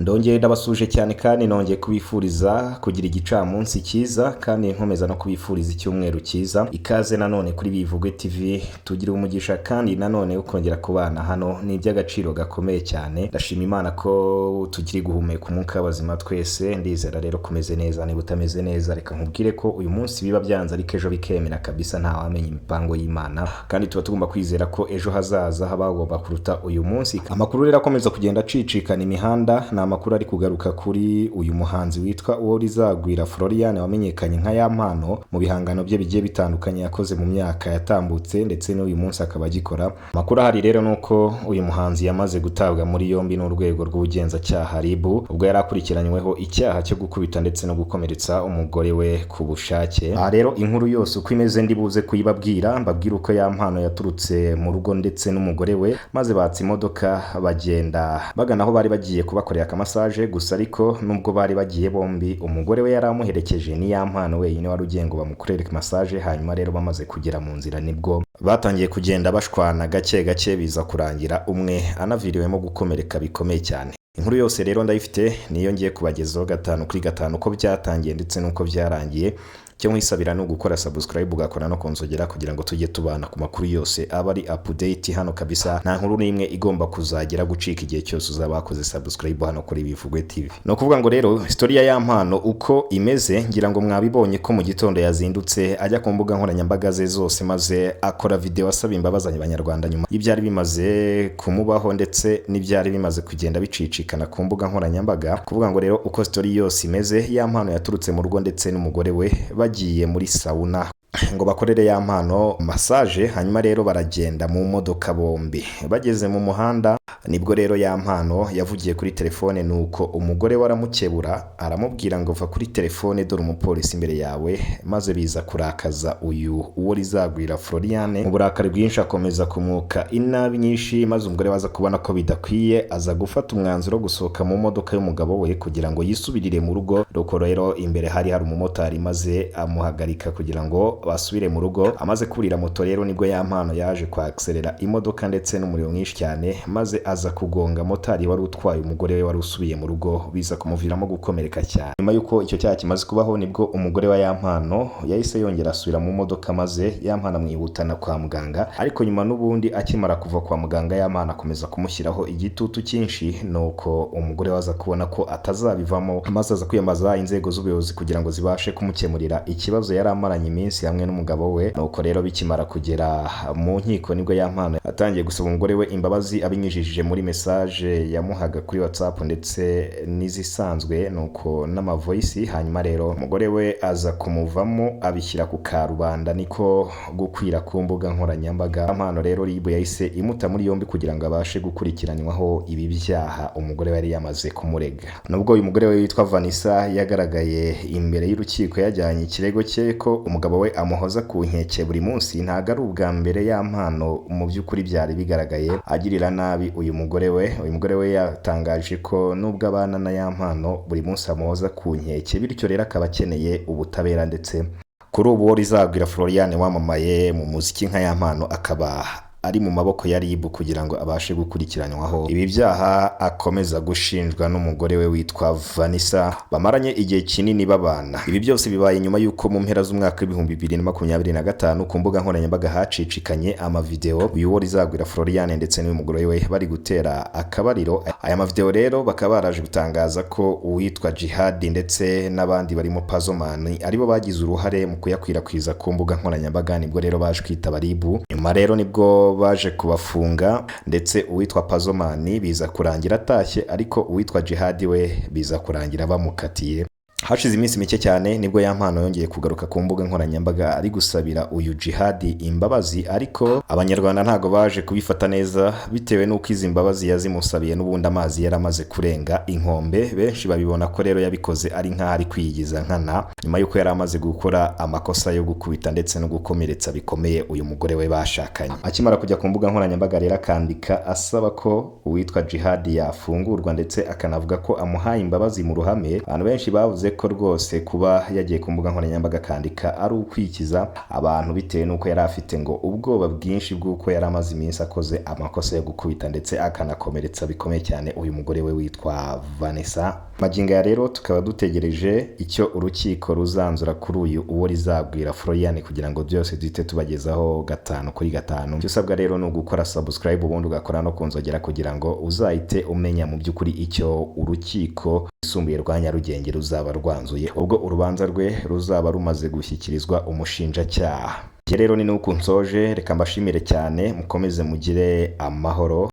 Ndongeye ndabasuje cyane kandi nongeye kubifuriza kugira igicamunsi cyiza kandi nkomeza no kubifuriza icyumweru cyiza. Ikaze nanone kuri Bivugwe TV, tugira umugisha kandi nanone ukongera kubana hano ni iby'agaciro gakomeye cyane. Ndashima Imana ko tukiri guhumeka umwuka w'abazima twese. Ndizera rero kumeze neza, niba utameze neza reka nkubwire ko uyu munsi biba byanze ariko ejo bikemera kabisa, nta wamenya imipango y'Imana, kandi tuba tugomba kwizera ko ejo hazaza habagomba kuruta uyu munsi. Amakuru rero akomeza kugenda acicikana imihanda, ni amakuru ari kugaruka kuri uyu muhanzi witwa Uworizagwira Floriane wamenyekanye nka Yampano mu bihangano bye bigiye bitandukanye yakoze mu myaka yatambutse ndetse n'uyu munsi akaba agikora. Amakuru ahari rero nuko uyu muhanzi yamaze gutabwa muri yombi n'urwego rw'ubugenzacyaha RIB ubwo yari akurikiranyweho icyaha cyo gukubita ndetse no gukomeretsa umugore we ku bushake. Aha rero inkuru yose uko imeze ndibuze kuyibabwira, mbabwira uko Yampano yaturutse mu rugo ndetse n'umugore we maze batse imodoka bagenda bagana aho bari bagiye kubakorera akamasaje. Gusa ariko nubwo bari bagiye bombi, umugore we yari amuherekeje, ni Yampano wenyine wari ugiye ngo bamukorere massage. Hanyuma rero bamaze kugera mu nzira nibwo batangiye kugenda bashwana gake gake, biza kurangira umwe anaviriwemo gukomereka bikomeye cyane. Inkuru yose rero ndayifite, niyo ngiye kubagezaho 5 kuri 5 uko byatangiye ndetse nuko byarangiye. Cyo nkwisabira no gukora subscribe ugakora no konzogera kugira ngo tujye tubana ku makuru yose aba ari update hano kabisa. Nta nkuru n'imwe igomba kuzagira gucika igihe cyose uzaba wakoze subscribe hano kuri Bivugwe TV. No kuvuga ngo rero historia ya Yampano uko imeze, ngira ngo mwabibonye ko mu gitondo yazindutse ajya ku mbuga nkoranyambaga ze zose maze akora video asaba imbabazi abanyarwanda nyuma y'ibyari bimaze kumubaho ndetse n'ibyari bimaze kugenda bicicikana ku mbuga nkoranyambaga. Kuvuga ngo rero uko story yose imeze, Yampano yaturutse mu rugo ndetse n'umugore we bagiye muri sauna ngo bakorere Yampano massage. Hanyuma rero baragenda mu modoka bombi, bageze mu muhanda nibwo rero Yampano yavugiye kuri telefone, nuko umugore waramukebura aramubwira ngo va kuri telefone dore umupolisi imbere yawe, maze biza kurakaza uyu Uworizagwira Floriane. Mu burakari bwinshi akomeza kumuka inabi nyinshi, maze umugore waza kubona ko bidakwiye aza gufata umwanzuro gusohoka mu modoka y'umugabo we kugira ngo yisubirire mu rugo. Roko rero imbere hari umumotari maze amuhagarika kugira ngo basubire mu rugo. Amaze kurira moto rero nibwo Yampano yaje kwa accelera imodoka ndetse n'umuriro mwinshi cyane, maze aza kugonga motari wari utwaye umugore we wari usubiye mu rugo, biza kumuviramo gukomereka cyane. Nyuma yuko icyo cyaha kimaze kubaho nibwo umugore wa Yampano yahise yongera asubira mu modoka, maze Yampano amwihutana kwa muganga. Ariko nyuma n'ubundi akimara kuva kwa muganga, Yampano akomeza kumushyiraho igitutu cyinshi, nuko umugore waza kubona ko atazabivamo, maze aza kwiyambaza inzego z'ubuyobozi kugira ngo zibashe kumukemurira ikibazo yari amaranye iminsi hamwe n'umugabo we. Nuko rero bikimara kugera mu nkiko nibwo Yampano atangiye gusaba umugore we imbabazi abinyujije muri message yamuhaga kuri WhatsApp ndetse n'izisanzwe nuko n'ama voice. Hanyuma rero umugore we aza kumuvamo abishyira ku karubanda, niko gukwira ku mbuga nkoranyambaga. Yampano rero RIB yahise imuta muri yombi kugira ngo abashe gukurikiranwaho ibi byaha umugore we yari yamaze kumurega. Nubwo uyu mugore we witwa Vanessa yagaragaye imbere y'urukiko yajyanye ikirego cye ko umugabo we amuhoza ku nkeke buri munsi, ntago ari ubwa mbere Yampano mu by'ukuri byari bigaragaye agirira nabi uyu mugore we. Uyu mugore we yatangaje ko nubwo abana na Yampano buri munsi amuhoza ku nkeke, bityo rero akaba akeneye ubutabera. Ndetse kuri ubu Uworizagwira Floriane wamamaye mu muziki nka Yampano akaba ari mu maboko ya RIB kugira ngo abashe gukurikiranwaho ibi byaha akomeza gushinjwa n'umugore we witwa Vanessa, bamaranye igihe kinini babana. Ibi byose bibaye nyuma yuko mu mpera z'umwaka 2025 ku mbuga nkoranyambaga hacicikanye amavideo uyu Uworizagwira Floriane ndetse n'umugore we bari gutera akabariro. Aya mavideo rero bakaba baraje gutangaza ko uwitwa Jihad ndetse n'abandi barimo Pazomani aribo bagize uruhare mu kuyakwirakwiza ku mbuga nkoranyambaga. Nibwo rero baje kwitaba RIB, nyuma rero nibwo baje kubafunga, ndetse uwitwa Pazomani biza kurangira atashye, ariko uwitwa Jihad we biza kurangira bamukatiye. Hashize iminsi mike cyane nibwo Yampano yongeye kugaruka ku mbuga nkoranyambaga ari gusabira uyu Jihad imbabazi, ariko abanyarwanda ntago baje kubifata neza bitewe n'uko izi mbabazi yazimusabiye n'ubundi amazi yaramaze kurenga inkombe. Benshi babibona ko rero yabikoze ari nka ari kwiyigiza nkana, nyuma yuko yari amaze gukora amakosa yo gukubita ndetse no gukomeretsa bikomeye uyu mugore we bashakanye. Akimara kujya ku mbuga nkoranyambaga rero akandika asaba ko uwitwa Jihad yafungurwa ndetse akanavuga ko amuhaye imbabazi mu ruhame. Abantu benshi bavuze ko rwose kuba yagiye ku mbuga nkoranyambaga akandika ari ukwikiza abantu bitewe n'uko yari afite ngo ubwoba bwinshi bw'uko yari amaze iminsi akoze amakosa yo gukubita ndetse akanakomeretsa bikomeye cyane uyu mugore we witwa Vanessa. Magingo ya rero tukaba dutegereje icyo urukiko ruzanzura kuri uyu uwo rizabwira Florian kugira ngo byose duhite tubagezaho 5/5. Icyo usabwa rero ni ugukora subscribe ubundi ugakora no kunzogera kugira ngo uzahite umenya mu by'ukuri icyo urukiko rwisumbuye rwa Nyarugenge ruzaba rwanzuye ubwo urubanza rwe ruzaba rumaze gushyikirizwa umushinjacyaha. Rero ni nuko nsoje, reka mbashimire cyane, mukomeze mugire amahoro.